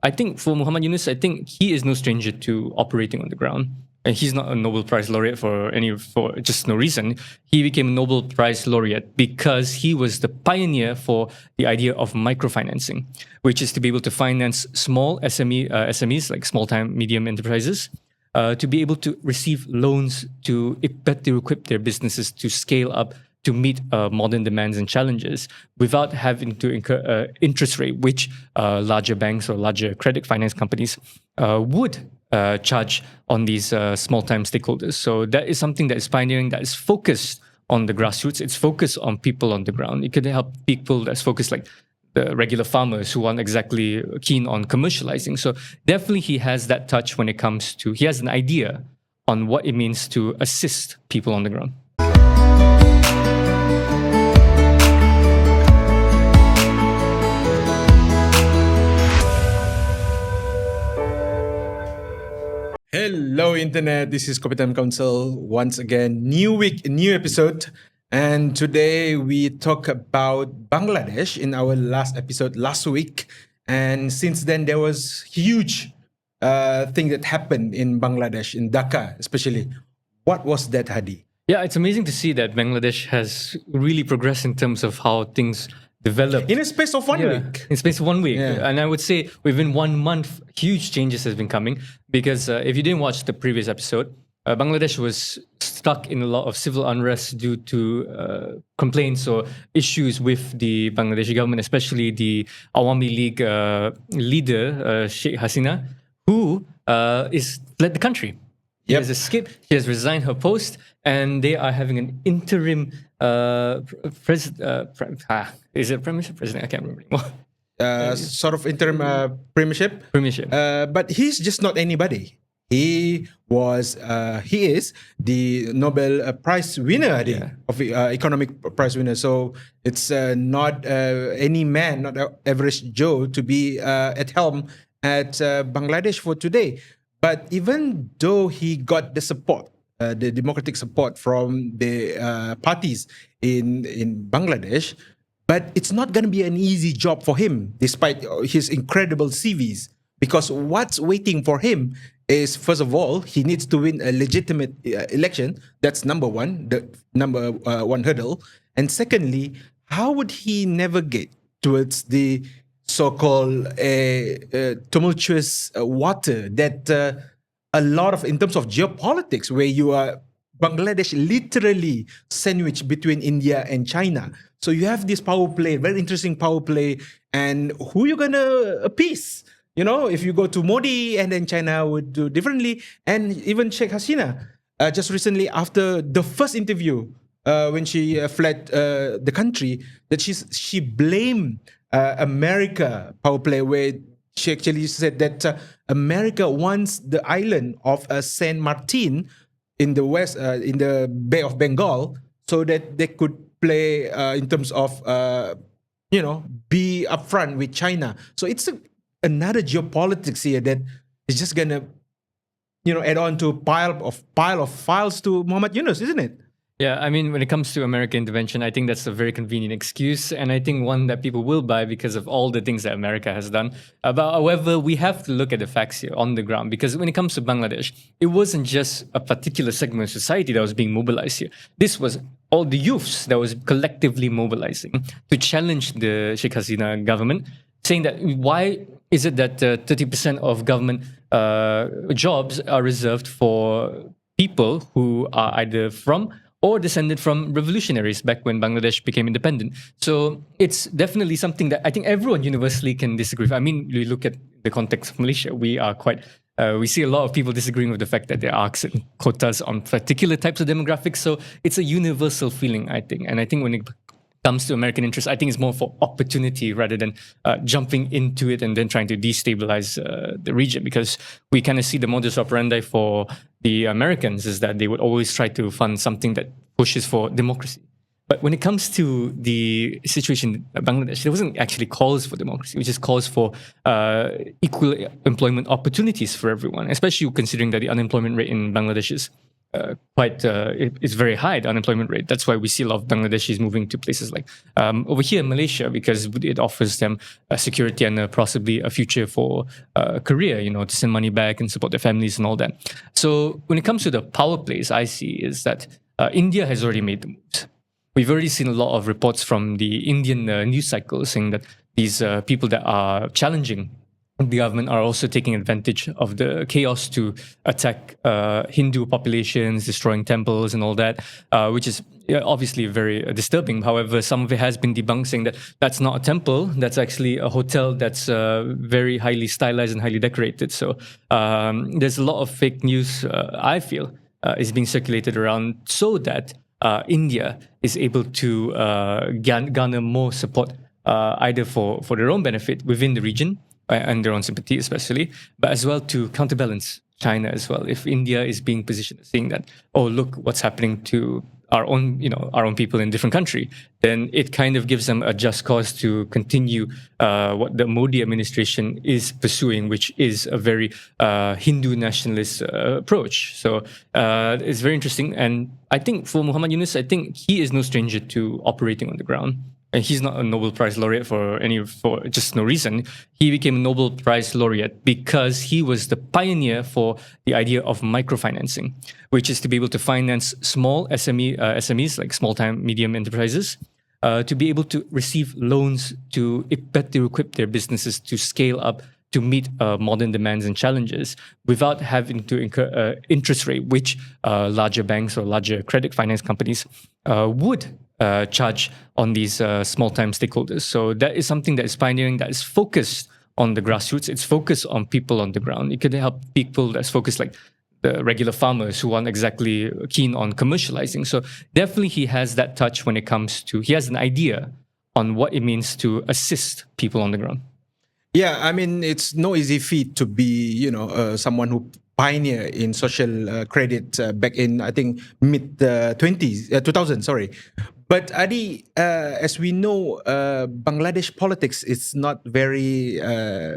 I think for Muhammad Yunus, I think he is no stranger to operating on the ground. And he's not a Nobel Prize laureate for just no reason. He became a Nobel Prize laureate because he was the pioneer for the idea of microfinancing, which is to be able to finance small SMEs, like small time medium enterprises, to be able to receive loans to better equip their businesses to scale up to meet modern demands and challenges without having to incur interest rate, which larger banks or larger credit finance companies would charge on these small-time stakeholders. So that is something that is pioneering, that is focused on the grassroots. It's focused on people on the ground. It could help people that's focused like the regular farmers who aren't exactly keen on commercializing. So definitely he has that touch when it comes to, he has an idea on what it means to assist people on the ground. Hello, Internet. This is Kopitam Council. Once again, new week, new episode. And today we talk about Bangladesh in our last episode last week. And since then, there was huge thing that happened in Bangladesh, in Dhaka especially. What was that, Hadi? Yeah, it's amazing to see that Bangladesh has really progressed in terms of how things developed. In a space of 1 week. In space of 1 week. Yeah. And I would say within 1 month, huge changes has been coming. Because if you didn't watch the previous episode, Bangladesh was stuck in a lot of civil unrest due to complaints or issues with the Bangladeshi government, especially the Awami League leader, Sheikh Hasina, who is led the country. She has escaped, she has resigned her post, and they are having an interim is it premiership president? I can't remember anymore. Sort of interim premiership. But he's just not anybody. He is the Nobel Prize winner of economic prize winner. So it's not any man, not average Joe, to be at helm at Bangladesh for today. But even though he got the support, the democratic support from the parties in Bangladesh, but it's not going to be an easy job for him, despite his incredible CVs. Because what's waiting for him is, first of all, he needs to win a legitimate election. That's number one, the number one hurdle. And secondly, how would he navigate towards the so-called tumultuous water that a lot of, in terms of geopolitics, where you are Bangladesh literally sandwiched between India and China. So you have this power play, very interesting power play, and who you gonna appease? You know, if you go to Modi and then China would do differently, and even Sheikh Hasina, just recently after the first interview, when she fled the country, that she blamed America power play, where she actually said that America wants the island of Saint Martin in the west, in the Bay of Bengal, so that they could play in terms of, be upfront with China. So it's another geopolitics here that is just gonna, add on to a pile of files to Muhammad Yunus, isn't it? Yeah, I mean, when it comes to American intervention, I think that's a very convenient excuse, and I think one that people will buy because of all the things that America has done. But however, we have to look at the facts here on the ground, because when it comes to Bangladesh, it wasn't just a particular segment of society that was being mobilized here. This was all the youths that was collectively mobilizing to challenge the Sheikh Hasina government, saying that why is it that 30% of government jobs are reserved for people who are either from or descended from revolutionaries back when Bangladesh became independent. So it's definitely something that I think everyone universally can disagree with. I mean, we look at the context of Malaysia, we are quite, we see a lot of people disagreeing with the fact that there are certain quotas on particular types of demographics. So it's a universal feeling, I think. And I think when it comes to American interests, I think it's more for opportunity rather than jumping into it and then trying to destabilize the region, because we kind of see the modus operandi for the Americans is that they would always try to fund something that pushes for democracy. But when it comes to the situation in Bangladesh, there wasn't actually calls for democracy, it just calls for equal employment opportunities for everyone, especially considering that the unemployment rate in Bangladesh is it's very high, the unemployment rate. That's why we see a lot of Bangladeshis moving to places like over here in Malaysia, because it offers them security and possibly a future for a career, to send money back and support their families and all that. So when it comes to the power plays, I see is that India has already made the moves. We've already seen a lot of reports from the Indian news cycle saying that these people that are challenging the government are also taking advantage of the chaos to attack Hindu populations, destroying temples and all that, which is obviously very disturbing. However, some of it has been debunked, saying that that's not a temple, that's actually a hotel that's very highly stylized and highly decorated. So there's a lot of fake news, I feel, is being circulated around so that India is able to garner more support, either for their own benefit within the region and their own sympathy especially, but as well to counterbalance China as well. If India is being positioned as saying that, oh, look what's happening to our own people in a different country, then it kind of gives them a just cause to continue what the Modi administration is pursuing, which is a very Hindu nationalist approach. So it's very interesting. And I think for Muhammad Yunus, I think he is no stranger to operating on the ground. And he's not a Nobel Prize laureate for just no reason. He became a Nobel Prize laureate because he was the pioneer for the idea of microfinancing, which is to be able to finance small SMEs, like small time medium enterprises, to be able to receive loans to better equip their businesses to scale up to meet modern demands and challenges without having to incur interest rate, which larger banks or larger credit finance companies would charge on these small-time stakeholders. So that is something that is pioneering, that is focused on the grassroots. It's focused on people on the ground. It could help people that's focused like the regular farmers who aren't exactly keen on commercializing. So definitely he has that touch when it comes to, he has an idea on what it means to assist people on the ground. Yeah, I mean, it's no easy feat to be, someone who pioneer in social credit back in, I think, mid 2000, sorry. But Adi, as we know, Bangladesh politics is not very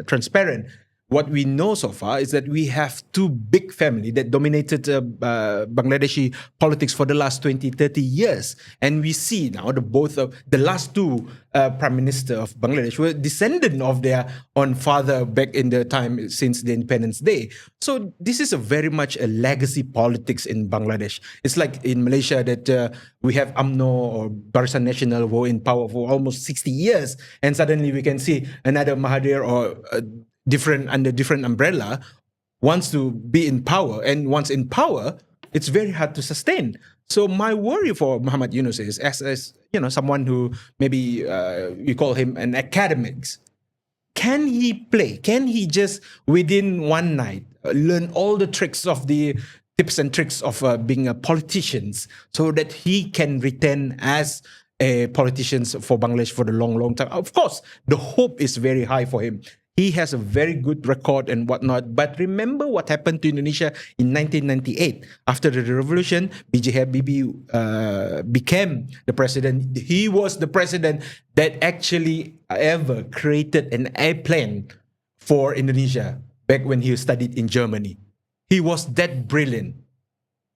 transparent. What we know so far is that we have two big families that dominated Bangladeshi politics for the last 20, 30 years. And we see now the last two prime minister of Bangladesh were descendant of their own father back in the time since the Independence Day. So this is a very much a legacy politics in Bangladesh. It's like in Malaysia that we have UMNO or Barisan Nasional were in power for almost 60 years. And suddenly we can see another Mahathir or under different umbrella wants to be in power, and once in power it's very hard to sustain. So my worry for Muhammad Yunus is as someone who maybe you call him an academics, can he just within one night learn all the tricks of the tips and tricks of being a politician so that he can retain as a politician for Bangladesh for the long time? Of course the hope is very high for him. He has a very good record and whatnot. But remember what happened to Indonesia in 1998. After the revolution, B.J. Habibie became the president. He was the president that actually ever created an airplane for Indonesia back when he studied in Germany. He was that brilliant.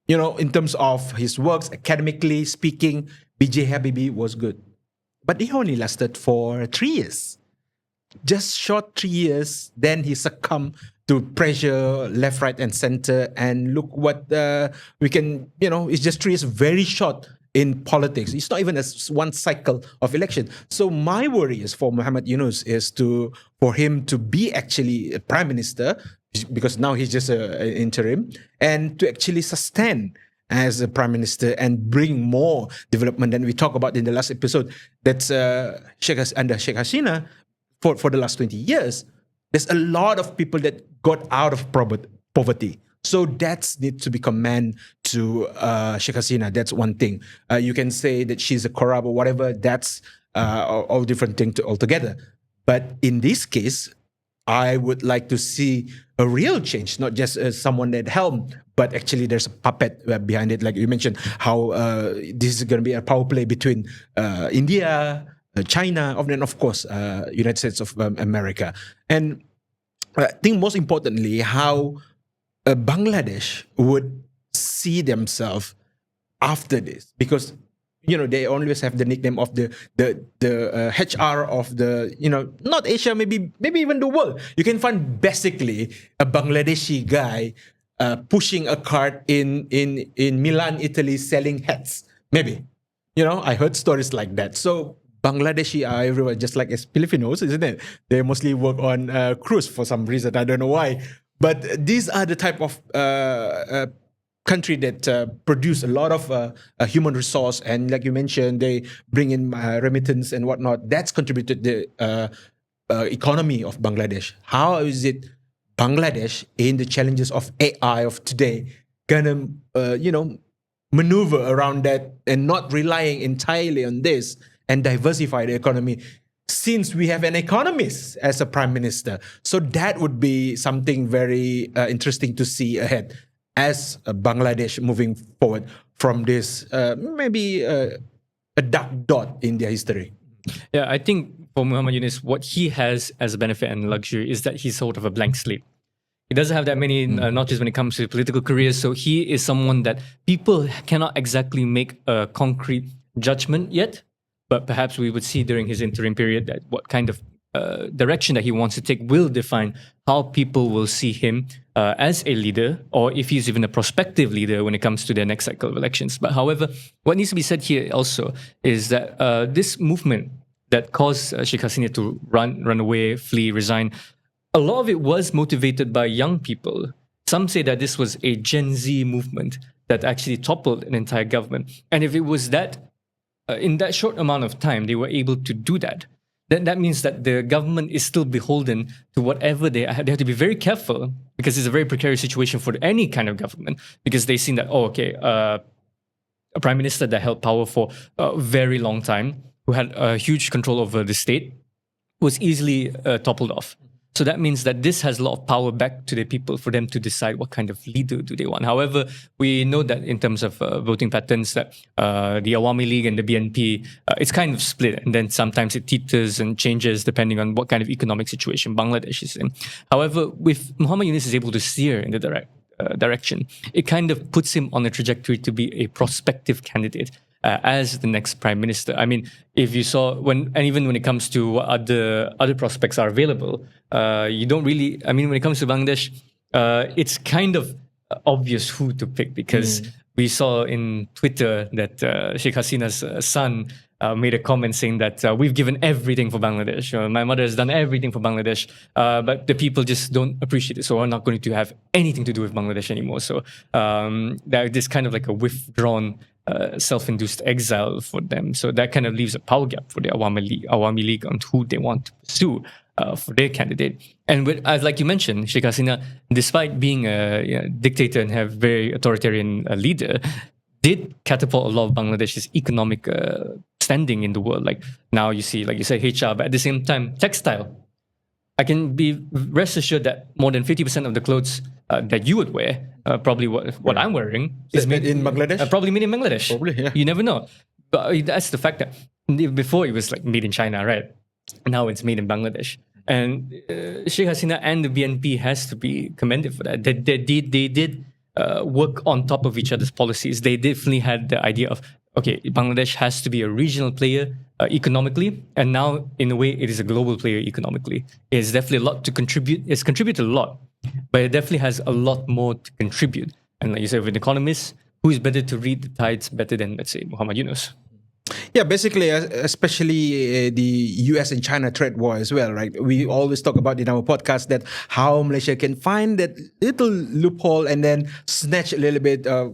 In terms of his works, academically speaking, B.J. Habibie was good. But he only lasted for 3 years. Just short 3 years, then he succumbed to pressure left, right, and center. And look what we can, it's just 3 years, very short in politics. It's not even one cycle of election. So my worry is for Muhammad Yunus is for him to be actually a prime minister, because now he's just an interim, and to actually sustain as a prime minister and bring more development than we talked about in the last episode. That's under Sheikh Hasina. For the last 20 years, there's a lot of people that got out of poverty. So that needs to be commend to Sheikh Hasina. That's one thing. You can say that she's a corrupt or whatever. That's all different things altogether. But in this case, I would like to see a real change, not just someone at helm, but actually there's a puppet behind it. Like you mentioned, how this is going to be a power play between India, China, and of course, United States of America. And I think most importantly, how Bangladesh would see themselves after this? Because they always have the nickname of the HR of the not Asia, maybe even the world. You can find basically a Bangladeshi guy pushing a cart in Milan, Italy, selling hats. Maybe I heard stories like that. So Bangladeshi are everywhere, just like as Filipinos, isn't it? They mostly work on cruise for some reason. I don't know why, but these are the type of country that produce a lot of human resource, and like you mentioned, they bring in remittance and whatnot. That's contributed the economy of Bangladesh. How is it Bangladesh, in the challenges of AI of today, gonna maneuver around that and not relying entirely on this and diversify the economy? Since we have an economist as a prime minister, so that would be something very interesting to see ahead as Bangladesh moving forward from this maybe a dark dot in their history. Yeah, I think for Muhammad Yunus, what he has as a benefit and luxury is that he's sort of a blank slate. He doesn't have that many notches when it comes to political careers, so he is someone that people cannot exactly make a concrete judgment yet, but perhaps we would see during his interim period that what kind of direction that he wants to take will define how people will see him as a leader, or if he's even a prospective leader when it comes to the next cycle of elections. But however, what needs to be said here also is that this movement that caused Sheikh Hasina to run away, flee, resign, a lot of it was motivated by young people. Some say that this was a Gen Z movement that actually toppled an entire government. And if it was that, in that short amount of time, they were able to do that, then that means that the government is still beholden to whatever they have to be very careful, because it's a very precarious situation for any kind of government, because they've seen that, a prime minister that held power for a very long time, who had a huge control over the state, was easily toppled off. So that means that this has a lot of power back to the people for them to decide what kind of leader do they want. However, we know that in terms of voting patterns, that the Awami League and the BNP, it's kind of split. And then sometimes it teeters and changes depending on what kind of economic situation Bangladesh is in. However, if Muhammad Yunus is able to steer in the direction, it kind of puts him on a trajectory to be a prospective candidate as the next prime minister. I mean, if you saw even when it comes to what other prospects are available, you don't really. I mean, when it comes to Bangladesh, it's kind of obvious who to pick, because we saw in Twitter that Sheikh Hasina's son made a comment saying that we've given everything for Bangladesh. My mother has done everything for Bangladesh, but the people just don't appreciate it. So we're not going to have anything to do with Bangladesh anymore. So that is kind of like a withdrawn, self-induced exile for them. So that kind of leaves a power gap for the Awami League on who they want to pursue for their candidate. And like you mentioned, Sheikh Hasina, despite being a dictator and have very authoritarian leader, did catapult a lot of Bangladesh's economic standing in the world. Like now you see, like you said, HR, but at the same time, textile. I can be rest assured that more than 50% of the clothes that you would wear, probably what I'm wearing, is made in Bangladesh. Probably made in Bangladesh. Probably, yeah. You never know. But that's the fact that before it was like made in China, right? Now it's made in Bangladesh. And Sheikh Hasina and the BNP has to be commended for that. They did work on top of each other's policies. They definitely had the idea of, okay, Bangladesh has to be a regional player economically, and now in a way it is a global player economically. It's definitely a lot to contribute. It's contributed a lot, but it definitely has a lot more to contribute. And like you said, with economists, who is better to read the tides better than, let's say, Muhammad Yunus? Yeah, basically, especially the US and China trade war as well, right? We always talk about in our podcast that how Malaysia can find that little loophole and then snatch a little bit of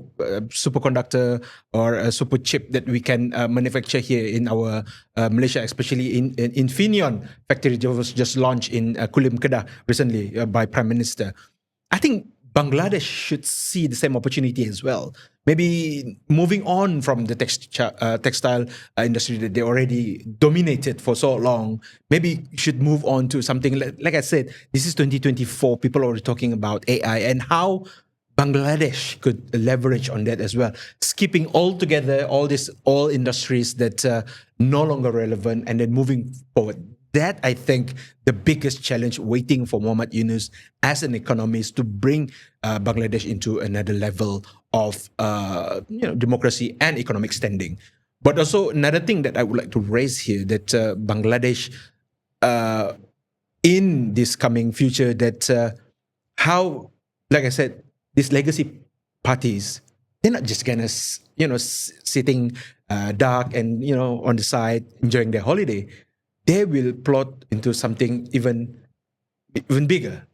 superconductor or a super chip that we can manufacture here in our Malaysia, especially in Infineon factory that was just launched in Kulim Kedah recently by Prime Minister. I think Bangladesh should see the same opportunity as well. Maybe moving on from the textile industry that they already dominated for so long, maybe should move on to something like I said, this is 2024. People are already talking about AI and how Bangladesh could leverage on that as well. Skipping altogether all industries that are no longer relevant and then moving forward. That, I think, the biggest challenge waiting for Muhammad Yunus as an economist to bring Bangladesh into another level of democracy and economic standing. But also another thing that I would like to raise here, that Bangladesh in this coming future, that how, like I said, these legacy parties, they're not just gonna sitting dark and on the side enjoying their holiday. They will plot into something even bigger.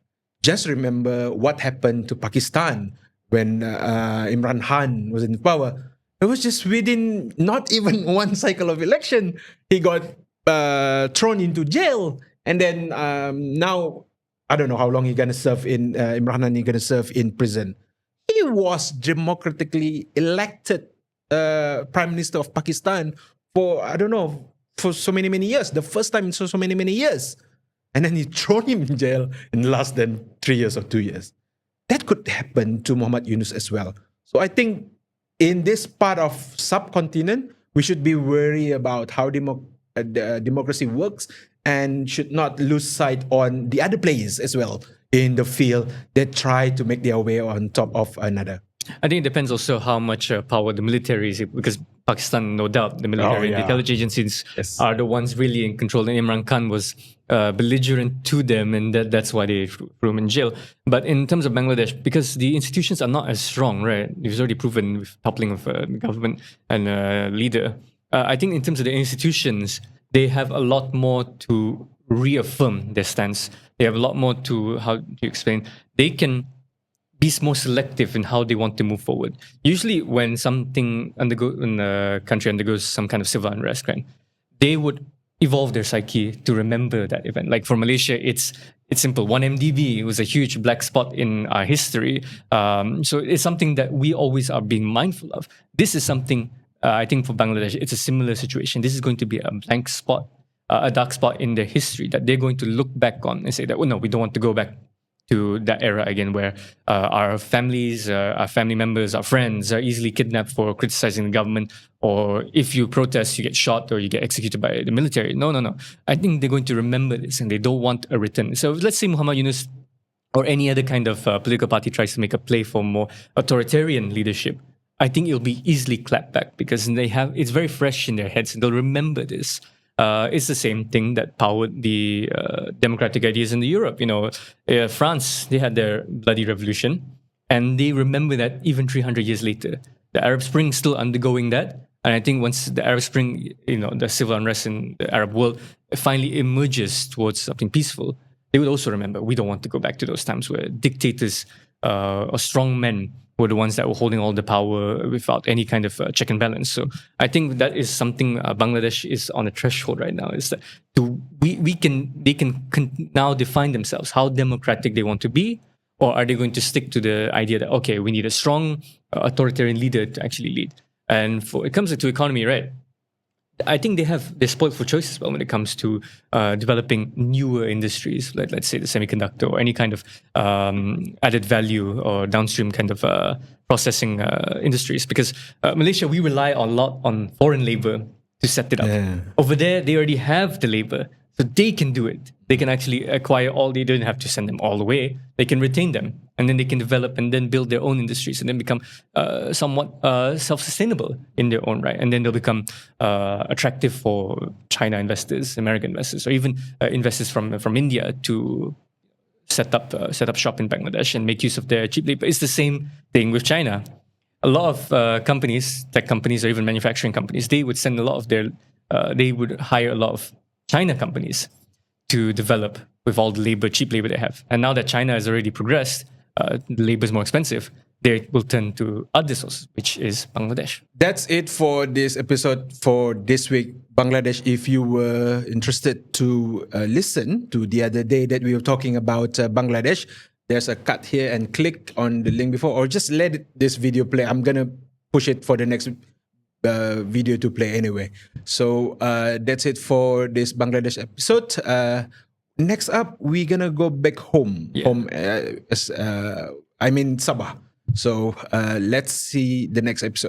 Just remember what happened to Pakistan when Imran Khan was in power. It was just within not even one cycle of election, he got thrown into jail, and then now I don't know how long he's gonna serve in Imran Khan. He's gonna serve in prison. He was democratically elected prime minister of Pakistan for I don't know for so many years. The first time in so many years, and then he thrown him in jail in less than 3 years or 2 years. That could happen to Muhammad Yunus as well. So I think in this part of subcontinent, we should be wary about how democracy works and should not lose sight on the other players as well in the field that try to make their way on top of another. I think it depends also how much power the military is, because Pakistan, no doubt, the military and the intelligence agencies are the ones really in control. And Imran Khan was belligerent to them, and that's why they threw him in jail. But in terms of Bangladesh, because the institutions are not as strong, right? It's already proven with toppling of government and leader. I think in terms of the institutions, they have a lot more to reaffirm their stance. They have a lot more to, how do you explain? They can be more selective in how they want to move forward. Usually when when a country undergoes some kind of civil unrest, right, they would evolve their psyche to remember that event. Like for Malaysia, it's simple. 1MDB was a huge black spot in our history. So it's something that we always are being mindful of. This is something, I think for Bangladesh, it's a similar situation. This is going to be a blank spot, a dark spot in their history that they're going to look back on and say that, well, no, we don't want to go back to that era again, where our families, our family members, our friends are easily kidnapped for criticizing the government, or if you protest, you get shot or you get executed by the military. No. I think they're going to remember this, and they don't want a return. So let's say Muhammad Yunus or any other kind of political party tries to make a play for more authoritarian leadership. I think it'll be easily clapped back because it's very fresh in their heads, and they'll remember this. It's the same thing that powered the democratic ideas in Europe. France, they had their bloody revolution, and they remember that even 300 years later. The Arab Spring is still undergoing that. And I think once the Arab Spring, the civil unrest in the Arab world finally emerges towards something peaceful, they would also remember, we don't want to go back to those times where dictators or strong men were the ones that were holding all the power without any kind of check and balance. So I think that is something Bangladesh is on a threshold right now. Is that they can now define themselves how democratic they want to be, or are they going to stick to the idea that okay, we need a strong authoritarian leader to actually lead? And it comes to economy, right? I think they're spoiled for choice as well when it comes to developing newer industries, like let's say the semiconductor or any kind of added value or downstream kind of processing industries. Because Malaysia, we rely a lot on foreign labor to set it up. Yeah. Over there, they already have the labor, so they can do it. They can actually acquire they don't have to send them all the way. They can retain them, and then they can develop and then build their own industries and then become somewhat self-sustainable in their own right. And then they'll become attractive for China investors, American investors, or even investors from India to set up shop in Bangladesh and make use of their cheap labor. It's the same thing with China. A lot of companies, tech companies, or even manufacturing companies, they would send a lot of they would hire a lot of China companies to develop with all the cheap labor they have. And now that China has already progressed, the labor is more expensive, they will turn to other sources, which is Bangladesh. That's it for this episode for this week, Bangladesh. If you were interested to listen to the other day that we were talking about Bangladesh, there's a cut here and click on the link before, or just let this video play. I'm going to push it for the next video to play anyway. So that's it for this Bangladesh episode. Next up, we're gonna go back home. Yeah. Sabah. So let's see the next episode.